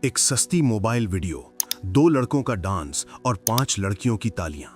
एक सस्ती mobile video, 2 लड़कों का डांस और 5 लड़कियों की तालियां।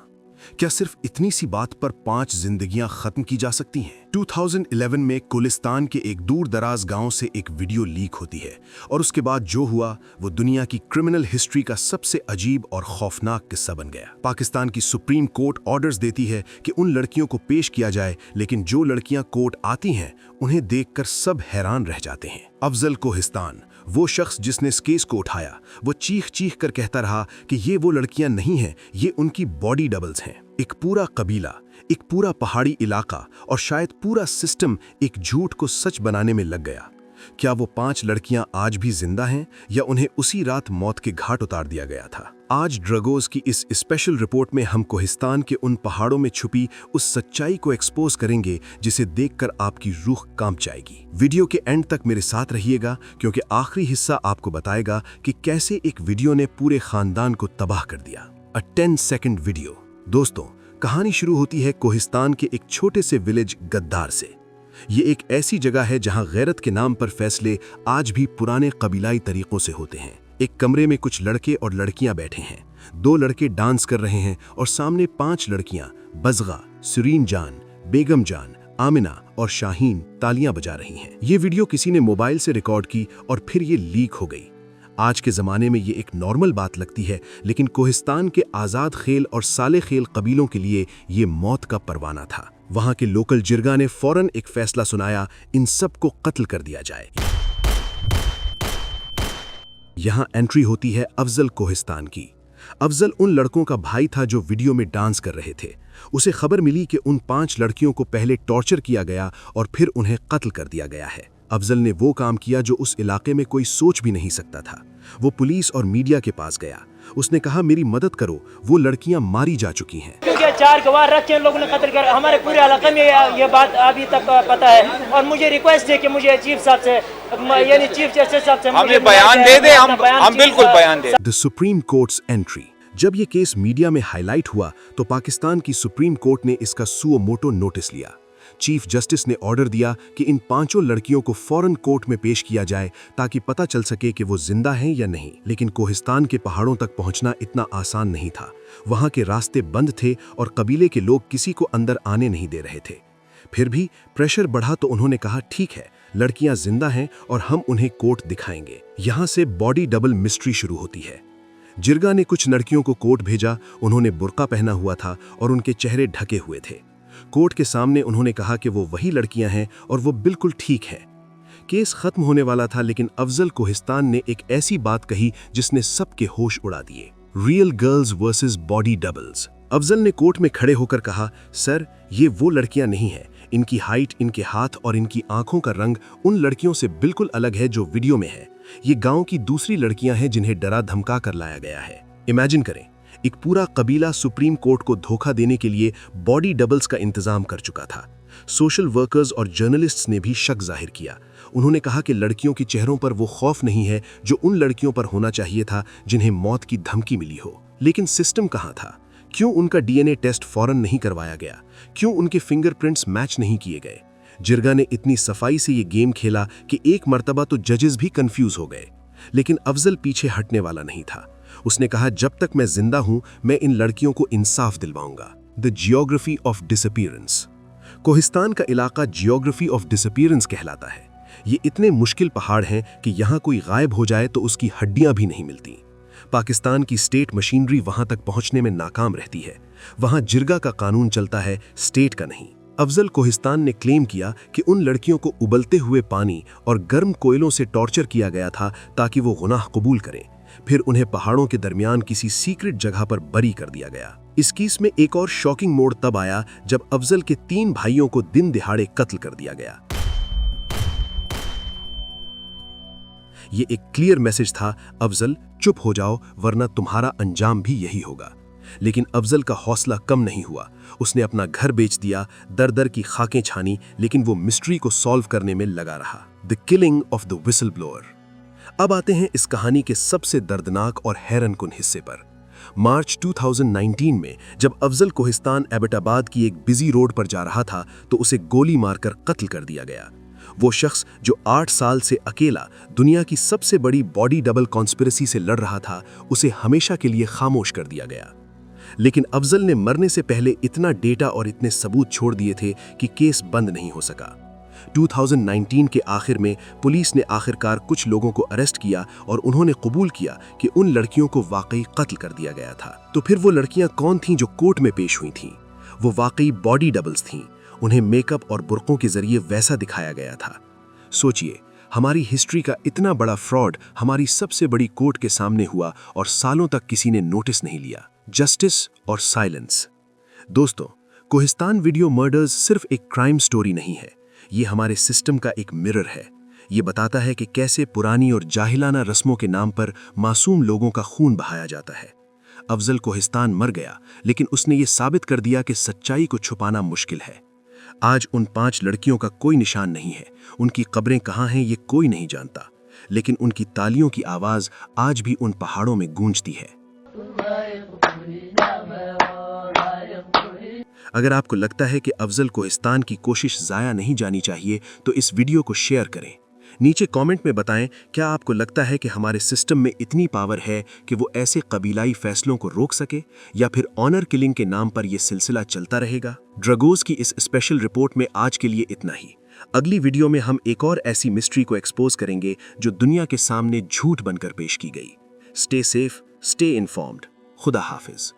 क्या सिर्फ इतनी सी बात पर 5 जिंदगियां खत्म की जा सकती हैं? 2011 में कोलिस्तान के एक दूर दराज गांव से एक वीडियो लीक होती है और उसके बाद जो हुआ वो दुनिया की क्रिमिनल हिस्ट्री का सबसे अजीब और खौफनाक किस्सा बन गया। पाकिस्तान की सुप्रीम कोर्ट ऑर्डर्स देती है कि उन लड़कियों को पेश किया जाए, लेकिन जो लड़कियां कोर्ट आती हैं उन्हें देखकर सब हैरान रह जाते हैं। अफजल कोहिस्तान, वो शख्स जिसने इस केस को उठाया, वो चीख चीख कर कहता रहा कि ये वो लड़कियां नहीं हैं, ये उनकी बॉडी डबल्स हैं। एक पूरा कबीला, एक पूरा पहाड़ी इलाका और शायद पूरा सिस्टम एक झूठ को सच बनाने में लग गया। क्या वो 5 लड़कियां आज भी जिंदा हैं या उन्हें उसी रात मौत के घाट उतार दिया गया था? आज ड्रगोज की इस स्पेशल रिपोर्ट में हम कोहिस्तान के उन पहाड़ों में छुपी उस सच्चाई को एक्सपोज करेंगे जिसे देखकर आपकी रूह कांप जाएगी। वीडियो के एंड तक मेरे साथ रहिएगा, क्योंकि आखिरी हिस्सा आपको बताएगा कि कैसे एक वीडियो ने पूरे खानदान को तबाह कर दिया। अ 10 सेकंड वीडियो। दोस्तों, कहानी शुरू होती है कोहिस्तान के एक छोटे से विलेज गद्दार से। ये एक ऐसी जगह है जहां गैरत के नाम पर फैसले आज भी पुराने कबीलाई तरीकों से होते हैं। एक कमरे में कुछ लड़के और लड़कियां बैठे हैं। 2 लड़के डांस कर रहे हैं और सामने 5 लड़कियां बज़गा, सुरीन जान, बेगम जान, आमिना और शाहीन तालियां बजा रही हैं। ये वीडियो किसी ने मोबाइल से रिकॉर्ड की और फिर ये लीक हो गई। आज के ज़माने में ये एक नॉर्मल बात लगती है, लेकिन कोहिस्तान के आज़ाद खेल और साले खेल कबीलों के लिए ये मौत का परवाना था। वहाँ के लोकल जिरगा ने फौरन एक फैसला सुनाया, इन सब को कत्ल कर दिया जाए। यहाँ एंट्री होती है अफजल कोहिस्तान की। अफजल उन लड़कों का भाई था जो वीडियो में डांस कर रहे थे। उसे खबर मिली कि उन 5 लड़कियों को पहले टॉर्चर किया गया और फिर उन्हें कत्ल कर दिया गया है। अफजल ने वो काम किया जो उस इलाके में कोई सोच भी नहीं सकता था। वो पुलिस और मीडिया के पास गया। उसने कहा, मेरी मदद करो, वो लड़कियां मारी जा चुकी हैं। क्योंकि 4 गवाह रखे लोगों ने कत्ल कर, हमारे पूरे इलाके में ये बात अभी तक पता है। और मुझे रिक्वेस्ट है कि मुझे चीफ साहब से, यानी चीफ जस्टिस साहब से हमें बयान दे दे, हम बिल्कुल बयान दे। The Supreme Court's entry. जब ये केस मीडिया में हाईलाइट हुआ तो पाकिस्तान की सुप्रीम कोर्ट ने इसका सुओ मोटो नोटिस लिया। चीफ जस्टिस ने ऑर्डर दिया कि इन 5 लड़कियों को फौरन कोर्ट में पेश किया जाए ताकि पता चल सके कि वो जिंदा हैं या नहीं। लेकिन कोहिस्तान के पहाड़ों तक पहुंचना इतना आसान नहीं था। वहां के रास्ते बंद थे और कबीले के लोग किसी को अंदर आने नहीं दे रहे थे। फिर भी प्रेशर बढ़ा तो उन्होंने कहा, ठीक है, लड़कियां जिंदा हैं और हम उन्हें कोर्ट दिखाएंगे। यहां से बॉडी डबल मिस्ट्री शुरू होती है। जिरगा ने कुछ लड़कियों को कोर्ट भेजा। उन्होंने बुर्का पहना हुआ था और उनके चेहरे ढके हुए थे। कोर्ट के सामने उन्होंने कहा कि वो वही लड़कियां हैं और वो बिल्कुल ठीक है। केस खत्म होने वाला था, लेकिन अफजल कोहिस्तान ने एक ऐसी बात कही जिसने सबके होश उड़ा दिए। Real girls versus body doubles. Afzal ने कोर्ट में खड़े होकर कहा, सर, ये वो लड़कियां नहीं हैं। इनकी हाइट, इनके हाथ और इनकी आंखों का रंग उन लड़कियों से बिल्कुल अलग है जो वीडियो में है। ये गांव की दूसरी लड़कियां हैं जिन्हें डरा धमका कर लाया गया है। इमेजिन करें, एक पूरा कबीला सुप्रीम कोर्ट को धोखा देने के लिए बॉडी डबल्स का इंतजाम कर चुका था। सोशल वर्कर्स और जर्नलिस्ट्स ने भी शक जाहिर किया। उन्होंने कहा कि लड़कियों के चेहरों पर वो खौफ नहीं है जो उन लड़कियों पर होना चाहिए था जिन्हें मौत की धमकी मिली हो। लेकिन सिस्टम कहाँ था? क्यों उनका डीएनए टेस्ट फौरन नहीं करवाया गया? क्यों उनके फिंगरप्रिंट्स मैच नहीं किए गए? जिरगा ने इतनी सफाई से ये गेम खेला कि एक मर्तबा तो जजेस भी कंफ्यूज हो गए। लेकिन अफजल पीछे हटने वाला नहीं था। उसने कहा, जब तक मैं जिंदा हूं, मैं इन लड़कियों को इंसाफ दिलवाऊंगा। The geography of disappearance. Kohistan का इलाका जियोग्राफी ऑफ डिसअपीयरेंस कहलाता है। ये इतने मुश्किल पहाड़ हैं कि यहाँ कोई गायब हो जाए तो उसकी हड्डियां भी नहीं मिलती। पाकिस्तान की स्टेट मशीनरी वहां तक पहुंचने में नाकाम रहती है। वहां जिरगा का कानून चलता है, स्टेट का नहीं। अफजल कोहिस्तान ने क्लेम किया कि उन लड़कियों को उबलते हुए पानी और गर्म कोयलों से टॉर्चर किया गया था ताकि वो गुनाह कबूल करें। फिर उन्हें पहाड़ों के दरमियान किसी सीक्रेट जगह पर बरी कर दिया गया। इस केस में एक और शॉकिंग मोड़ तब आया जब अफजल के 3 भाइयों को दिन दिहाड़े कत्ल कर दिया गया। ये एक क्लियर मैसेज था, अफजल चुप हो जाओ वरना तुम्हारा अंजाम भी यही होगा। लेकिन अफजल का हौसला कम नहीं हुआ। उसने अपना घर बेच दिया, दर दर की खाकें छानी, लेकिन वो मिस्ट्री को सॉल्व करने में लगा रहा। The killing of the whistle blower. अब आते हैं इस कहानी के सबसे दर्दनाक और हैरनकुन हिस्से पर। मार्च 2019 में जब अफजल कोहिस्तान एबटाबाद की एक बिजी रोड पर जा रहा था तो उसे गोली मारकर कत्ल कर दिया गया। वो शख्स जो 8 साल से अकेला दुनिया की सबसे बड़ी बॉडी डबल कॉन्स्पिरेसी से लड़ रहा था, उसे हमेशा के लिए खामोश कर दिया गया। लेकिन अफजल ने मरने से पहले इतना डेटा और इतने सबूत छोड़ दिए थे कि केस बंद नहीं हो सका। 2019 के आखिर में पुलिस ने आखिरकार कुछ लोगों को अरेस्ट किया और उन्होंने कबूल किया कि उन लड़कियों को वाकई कत्ल कर दिया गया था। तो फिर वो लड़कियां कौन थीं जो कोर्ट में पेश हुई थीं? वो वाकई बॉडी डबल्स थीं। उन्हें मेकअप और बुर्कों के जरिए वैसा दिखाया गया था। सोचिए, हमारी हिस्ट्री का इतना बड़ा फ्रॉड हमारी सबसे बड़ी कोर्ट के सामने हुआ और सालों तक किसी ने नोटिस नहीं लिया। जस्टिस और साइलेंस। दोस्तों, कोहिस्तान वीडियो मर्डर्स सिर्फ एक क्राइम स्टोरी नहीं है, ये हमारे सिस्टम का एक मिरर है। ये बताता है कि कैसे पुरानी और जाहिलाना रस्मों के नाम पर मासूम लोगों का खून बहाया जाता है। अफजल कोहिस्तान मर गया, लेकिन उसने ये साबित कर दिया कि सच्चाई को छुपाना मुश्किल है। आज उन 5 लड़कियों का कोई निशान नहीं है। उनकी कब्रें कहाँ हैं ये कोई नहीं जानता, लेकिन उनकी तालियों की आवाज़ आज भी उन पहाड़ों में गूंजती है। अगर आपको लगता है कि अफजल कोहिस्तान की कोशिश ज़ाया नहीं जानी चाहिए, तो इस वीडियो को शेयर करें। नीचे कमेंट में बताएं, क्या आपको लगता है कि हमारे सिस्टम में इतनी पावर है कि वो ऐसे कबीलाई फैसलों को रोक सके, या फिर ऑनर किलिंग के नाम पर यह सिलसिला चलता रहेगा? ड्रगोज की इस स्पेशल रिपोर्ट में आज के लिए इतना ही। अगली वीडियो में हम एक और ऐसी मिस्ट्री को एक्सपोज करेंगे जो दुनिया के सामने झूठ बनकर पेश की गई। Stay safe, stay informed. खुदा हाफिज।